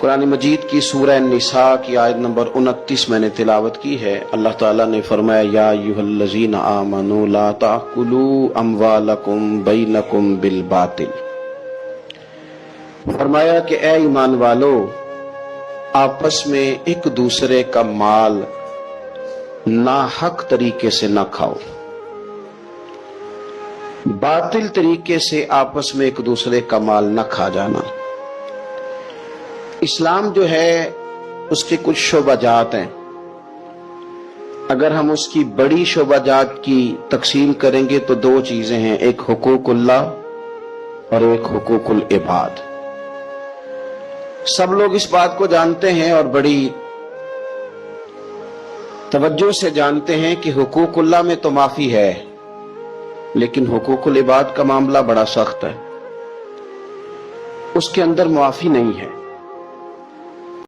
قرآن مجید کی سورہ نساء کی آیت نمبر 29 میں نے تلاوت کی ہے۔ اللہ تعالیٰ نے فرمایا یا ایھا الذین آمنوا لا تأکلوا اموالکم بینکم بالباطل، فرمایا کہ اے ایمان والو، آپس میں ایک دوسرے کا مال ناحق طریقے سے نہ کھاؤ، باطل طریقے سے آپس میں ایک دوسرے کا مال نہ کھا جانا۔ اسلام جو ہے اس کے کچھ شعبہ جات ہیں، اگر ہم اس کی بڑی شعبہ جات کی تقسیم کریں گے تو دو چیزیں ہیں، ایک حقوق اللہ اور ایک حقوق العباد۔ سب لوگ اس بات کو جانتے ہیں اور بڑی توجہ سے جانتے ہیں کہ حقوق اللہ میں تو معافی ہے، لیکن حقوق العباد کا معاملہ بڑا سخت ہے، اس کے اندر معافی نہیں ہے۔